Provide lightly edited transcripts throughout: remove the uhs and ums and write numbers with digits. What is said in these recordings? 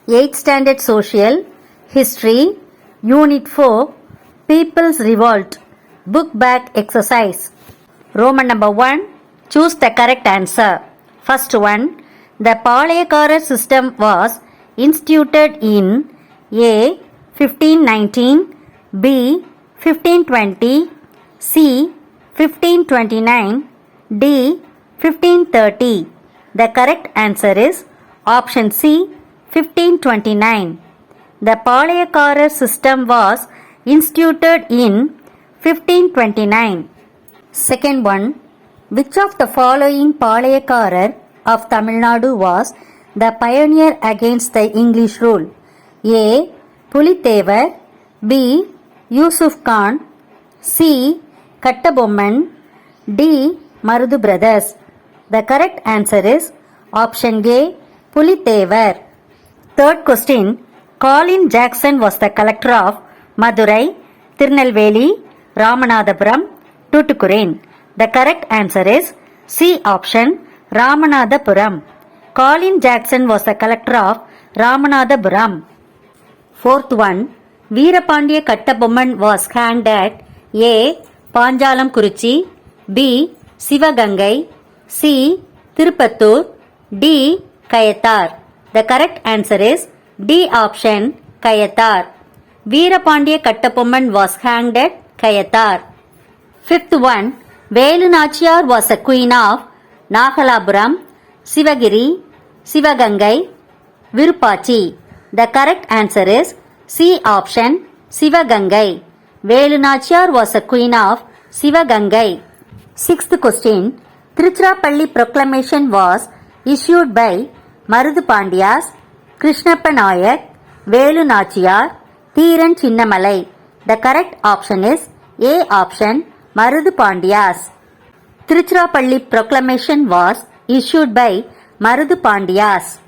8th Standard Social, History, Unit 4, People's Revolt, Book Back Exercise. Roman number 1, choose the correct answer. First one, the Palayakara system was instituted in A. 1519, B. 1520, C. 1529, D. 1530. The correct answer is option C. 1529. The Palayakara system was instituted in 1529. Second one, which of the following Palayakarar of Tamil Nadu was the pioneer against the English rule? A. Pulithevar, B. Yusuf Khan, C. Kattabomman, D. Marudu brothers. The correct answer is option A. Pulithevar. Third question, Colin Jackson was the collector of Madurai, Tirunelveli, Ramanathapuram, Tuticorin. The correct answer is C option, Ramanathapuram. Colin Jackson was the collector of Ramanathapuram. Fourth one, Veerapandiya Kattabomman was hanged at A. Panjalam Kurichi, B. Sivagangai, C. Tirupattur, D. Kayathar. The correct answer is D option, Kayathar. Veerapandiya Kattabomman was hanged at Kayathar. Fifth one, Velu Nachiyar was a queen of Nagalapuram, Sivagiri, Sivagangai, Virupachi. The correct answer is C option, Sivagangai. Velu Nachiyar was a queen of Sivagangai. Sixth question, Tiruchirappalli proclamation was issued by Marudhu Pandiyas, Krishnappa Nayak, Velu Nachiyar, Theeran Chinnamalai. The correct option is A option, Marudhu Pandiyas. Tiruchirappalli proclamation was issued by Marudhu Pandiyas.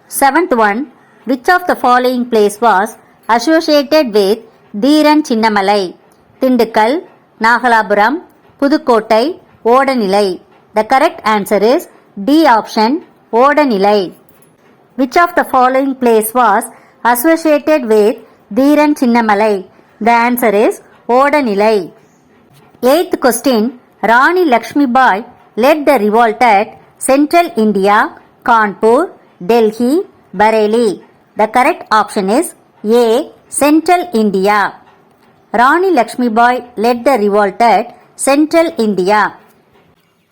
Seventh one, which of the following place was associated with Theeran Chinnamalai? Tindikkal, Nagalapuram, Pudukottai, Odanilai. The correct answer is D option, Odanilai. Which of the following place was associated with Theeran Chinnamalai? The answer is Odanilai. Eighth question, Rani Lakshmi Bai led the revolt at Central India, Kanpur, Delhi, Bareilly. The correct option is A. Central India. Rani Lakshmi Bai led the revolt at Central India.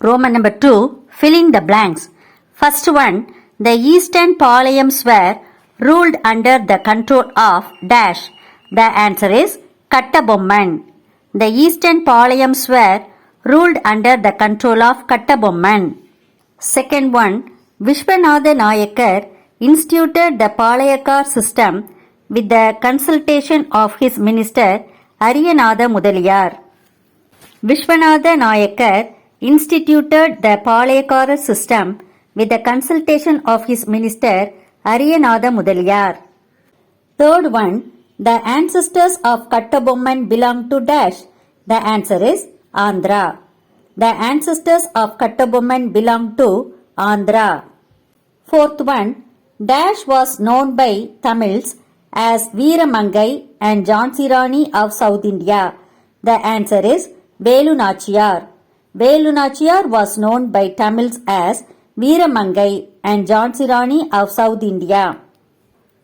Roman number 2, fill in the blanks. First one, the eastern Palayams were ruled under the control of dash. The answer is Kattabomman. The eastern Palayams were ruled under the control of Kattabomman. Second one, Vishwanatha Nayakar instituted the Palayakar system with the consultation of his minister Ariyanatha Mudaliyar. Vishwanatha Nayakar instituted the Palayakara system with the consultation of his minister Ariyanatha Mudaliyar. Third one, the ancestors of Kattabomman belong to dash. The answer is Andhra. The ancestors of Kattabomman belong to Andhra. Fourth one, dash was known by Tamils as Veeramangai and Jhansi Rani of South India. The answer is Velu Nachiyar. Velu Nachiyar was known by Tamils as Veeramangai and Jhansi Rani of South India.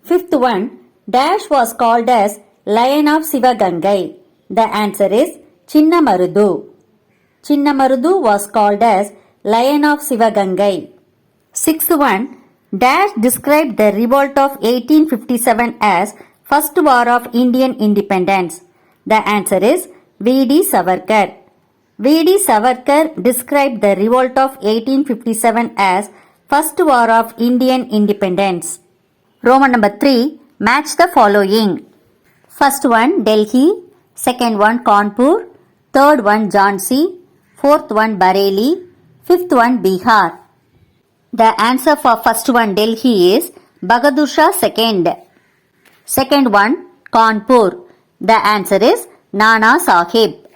Fifth one, dash was called as Lion of Sivagangai. The answer is Chinnamarudu. Chinnamarudu was called as Lion of Sivagangai. Sixth one, dash described the revolt of 1857 as First War of Indian Independence. The answer is V.D. Savarkar. V.D. Savarkar described the revolt of 1857 as First War of Indian Independence. Roman number 3, match the following. First one, Delhi. Second one, Kanpur. Third one, Jhansi. Fourth one, Bareilly. Fifth one, Bihar. The answer for first one, Delhi, is Bahadur Shah II. Second one, Kanpur. The answer is Nana Sahib.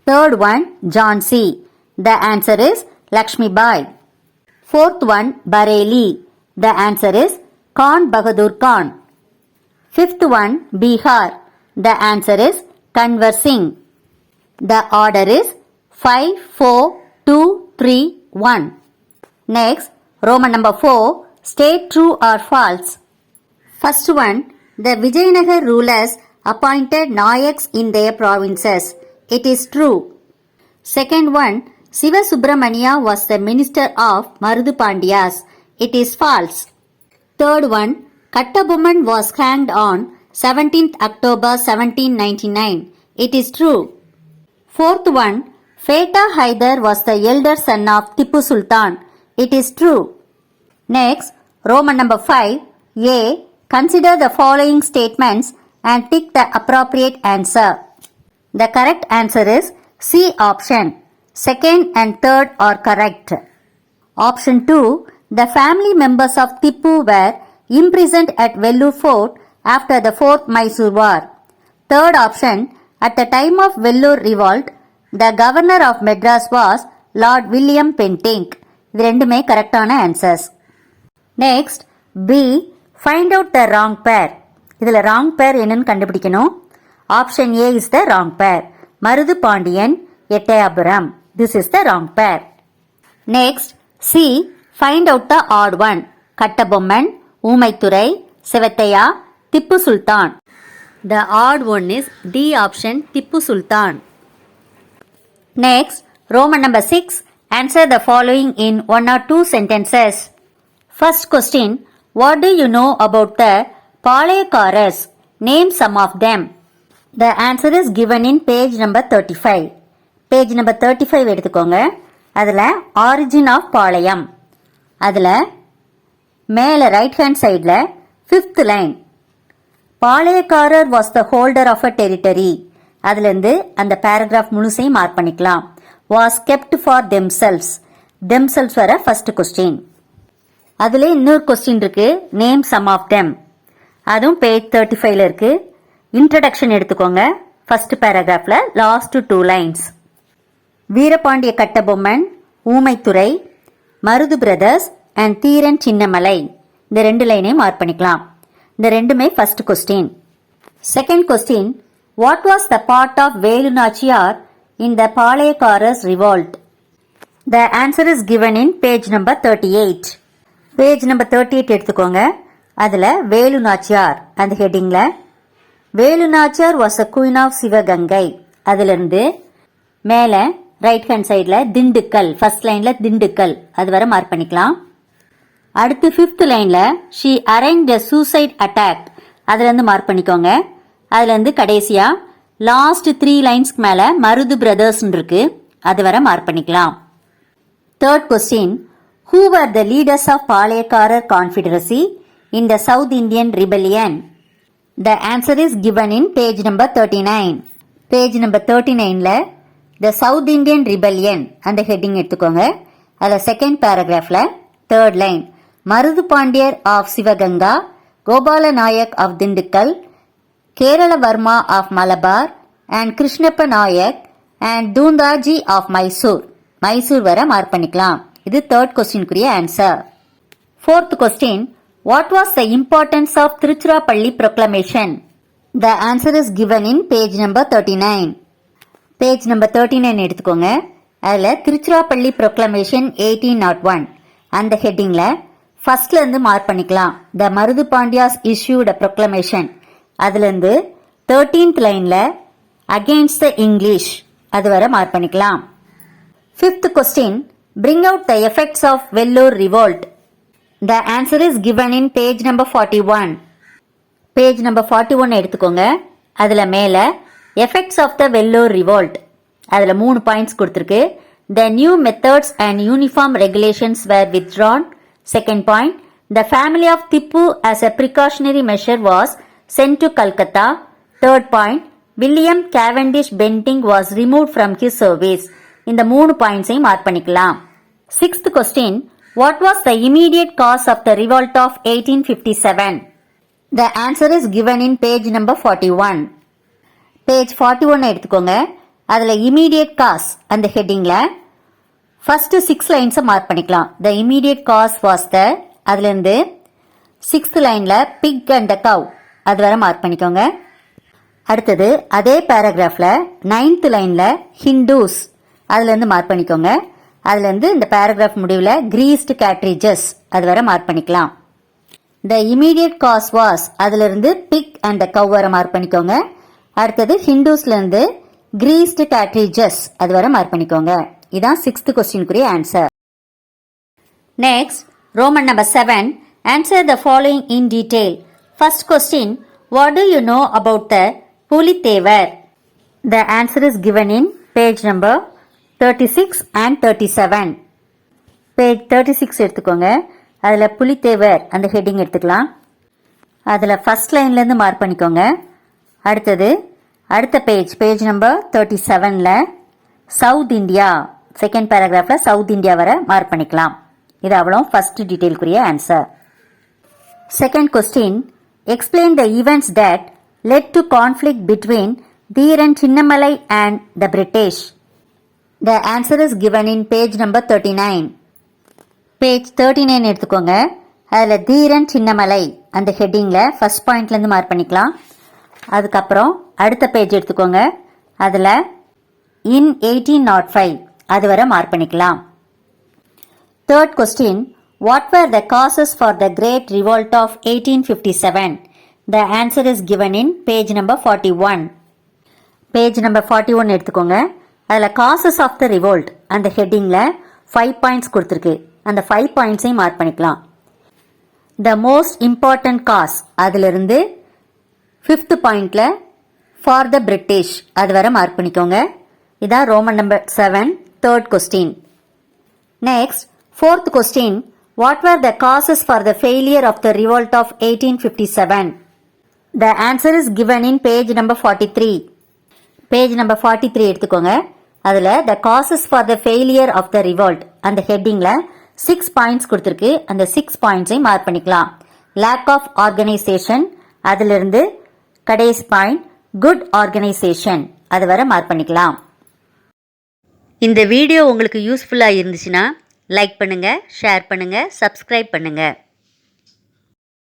Third one, Jhansi. The answer is Lakshmi Bai. Fourth one, Bareilly. The answer is Khan Bahadur Khan. Fifth one, Bihar. The answer is conversing. The order is 5, 4, 2, 3, 1. Next, Roman number 4, state true or false. First one, the Vijayanagar rulers appointed Nayaks in their provinces. It is true. Second one, Siva Subramania was the minister of Marudhu Pandiyas. It is false. Third one, Kattabomman was hanged on 17th October 1799. It is true. Fourth one, Feta Haidar was the elder son of Tipu Sultan. It is true. Next, Roman number 5, A. Consider the following statements and tick the appropriate answer. The correct answer is C option. Second and third are correct. Option 2, the family members of Tipu were imprisoned at Vellore Fort after the Fourth Mysore War. Third option, at the time of Vellore revolt, the governor of Madras was Lord William Bentinck. இது ரெண்டுமே கரெக்டான answers. Next, B. Find out the wrong pair. இதில் wrong pair என்னன்னு கண்டுபிடிக்கணும். Option A is the wrong pair. Marudhu Pandian, Ettayapuram. This is the wrong pair. Next, C. Find out the odd one. Kattabomman, Oomaithurai, Sivathaiya, Tipu Sultan. The odd one is D option, Tipu Sultan. Next, Roman number 6. Answer the following in 1 or 2 sentences. First question, what do you know about the Palayakkaras? Name some of them. The answer is given in page number 35. Page number 35 எடுத்துக்கோங்க. அதில் origin of பாளையம். அதில் மேலே right hand சைடில் 5th line, palayakkarar was the holder of a territory. அதுலேருந்து அந்த paragraph முழுசையும் mark பண்ணிக்கலாம். Was kept for themselves. Themselves வர ஃபர்ஸ்ட் கொஸ்டின். அதில் இன்னொரு கொஸ்டின் இருக்கு, நேம் சம் ஆஃப் தெம். அதுவும் பேஜ் 35ல இருக்கு. இன்ட்ரடக்ஷன் எடுத்துக்கோங்க. ஃபர்ஸ்ட் பேராகிராஃப்ல last 2 lines. Veerapandiya Kattabomman, Oomaithurai, Marudhu brothers and Dheeran Chinnamalai. இந்த 2 லைனையும் மார்க் பண்ணிக்கலாம். இந்த ரெண்டுமே first question. Second question, what was the part of Velu Nachiyar in the palayakkaras revolt? The answer is given in page number 38. Page number 38 எடுத்துக்கோங்க. அதில் வேலு நாச்சியார் அந்த ஹெட்டிங்கில் Velu Nachiyar was a queen of Sivagangai. அதிலிருந்து மேலே ரைட் ஹேண்ட் சைடில் திண்டுக்கல், ஃபர்ஸ்ட் லைனில் திண்டுக்கல் அது வரை மார்க் பண்ணிக்கலாம். அடுத்து 5th லைன்ல she arrange a suicide attack, அதுல இருந்து மார்க் பண்ணிக்கோங்க. அதுல இருந்து கடைசியா லாஸ்ட் 3 லைன்ஸ்க்கு மேல மருது பிரதர்ஸ் இருக்கு, அது வரை மார்க் பண்ணிக்கலாம். Third question, who were the leaders of palayakkarar confederacy in the South Indian rebellion? The answer is given in page number 39. Page number 39ல த சவுத் இந்தியன் ரிபெலியன் அந்த ஹெட்டிங் எடுத்துக்கோங்க. அதில் செகண்ட் பேராகிராஃப்ல third line, Marudhu Pandiyar of Sivaganga, Gopala Nayak of Dindigul, Keralavarma of Malabar and Krishnappa Nayak and Dhoondaji of Mysore. Mysore வர mark பண்ணிக்கலாம். இது third கொஸ்டினுக்குரிய answer. Fourth question, what was the importance of Tiruchirappalli proclamation? The answer is given in page number 39. Page number 39 எடுத்துக்கோங்க. அதில் திருச்சிராப்பள்ளி ப்ரொக்ளமேஷன் 1801 அந்த ஹெட்டிங்கில் ஃபர்ஸ்ட்ல இருந்து மார்க் பண்ணிக்கலாம். த மருது பாண்டியாஸ் இஷ்யூட் அ ப்ரொக்ளமேஷன். அதுலேருந்து 13th லைன்ல அகெயின்ஸ்ட் த இங்கிலீஷ் அது வரை மார்க் பண்ணிக்கலாம். 5th question, bring out the effects of Vellore revolt. The answer is given in page number 41. Page number 41 எடுத்துக்கோங்க. அதில் மேலே effects of the Vellore revolt அதில் 3 பாயிண்ட்ஸ் கொடுத்துருக்கு. The new methods and uniform regulations were withdrawn. Second point, the family of Tipu as a precautionary measure was sent to Calcutta. Third point, William Cavendish Bentinck was removed from his service. இந்த 3 பாயிண்ட்ஸையும் mark பண்ணிக்கலாம். 6th question, what was the immediate cause of the revolt of 1857? The answer is given in page number 41. Page 41 எடுத்துக்கோங்க. அதில் immediate cause அந்த ஹெட்டிங்கில் first 6 லைன்ஸை mark பண்ணிக்கலாம். The immediate cause was the, அதுலேருந்து 6th லைனில் big and the கவ் அது வரை mark பண்ணிக்கோங்க. அடுத்தது அதே பேராகிராஃபில் 9th லைனில் ஹிண்டூஸ் அதுலேருந்து மார்க் பண்ணிக்கோங்க. அதுலேருந்து இந்த பேராகிராஃப் முடிவில் கிரீஸ்டு கேட்ரிஜஸ் அது வரை மார்க் பண்ணிக்கலாம். த இமீடியட் காஸ் வாஸ் அதிலிருந்து பிக் அண்ட் த கவ் வரை மார்க் பண்ணிக்கோங்க. அடுத்தது ஹிண்டூஸ்லேருந்து கிரீஸ்டு கேட்ரிஜஸ் அது வரை மார்க் பண்ணிக்கோங்க. இதான் 6th கொஸ்டினுக்குரிய answer. Next Roman number 7. Answer the following in detail. First question, what do you know about the Pulithevar? The answer is given in page number 36 and 37. Page 36 எடுத்துக்கோங்க. அதில் புலித்தேவர் அந்த ஹெட்டிங் எடுத்துக்கலாம். அதில் ஃபர்ஸ்ட் லைன்லேருந்து மார்க் பண்ணிக்கோங்க. அடுத்தது அடுத்த பேஜ் நம்பர் 37ல் South India second பேராகிராஃபில் சவுத் இந்தியா வரை மார்க் பண்ணிக்கலாம். இது அவ்வளோ ஃபர்ஸ்ட் டீட்டெயிலுக்குரிய answer. Second question, explain the events that led to conflict between Dheeran Chinnamalai and the British. The answer is given in page number 39. Page 39 எடுத்துக்கோங்க. அதில் தீரன் சின்னமலை அந்த ஹெட்டிங்கில் ஃபர்ஸ்ட் பாயிண்ட்லேருந்து மார்க் பண்ணிக்கலாம். அதுக்கப்புறம் அடுத்த பேஜ் எடுத்துக்கோங்க. அதில் இன் 1805 அது வரை மார்க் பண்ணிக்கலாம். Third question, what were the causes for the great revolt of 1857? The answer is given in page number 41. Page number 41 எடுத்துக்கோங்க. அதில் காசஸ் ஆஃப் த ரிவோல்ட் அந்த ஹெட்டிங்கில் 5 பாயிண்ட்ஸ் கொடுத்துருக்கு. அந்த 5 பாயிண்ட்ஸையும் மார்க் பண்ணிக்கலாம். த மோஸ்ட் இம்பார்ட்டன்ட் காஸ் அதிலிருந்து 5th பாயிண்டில் for the British அது வரை மார்க் பண்ணிக்கோங்க. இதான் Roman number 7 third question. Next fourth question, what were the causes for the failure of the revolt of 1857? The answer is given in page number 43. Page number 43 எடுத்துக்கோங்க. அதில் the causes for the failure of the revolt அந்த ஹெட்டிங்கில் 6 points கொடுத்துருக்கு. அந்த 6 பாயிண்ட்ஸையும் mark பண்ணிக்கலாம். Lack of organisation அதிலிருந்து கடைசி point good organisation அது வரை மார்க் பண்ணிக்கலாம். இந்த வீடியோ உங்களுக்கு யூஸ்ஃபுல்லாக இருந்துச்சுன்னா லைக் பண்ணுங்கள், ஷேர் பண்ணுங்கள், சப்ஸ்கிரைப் பண்ணுங்கள்.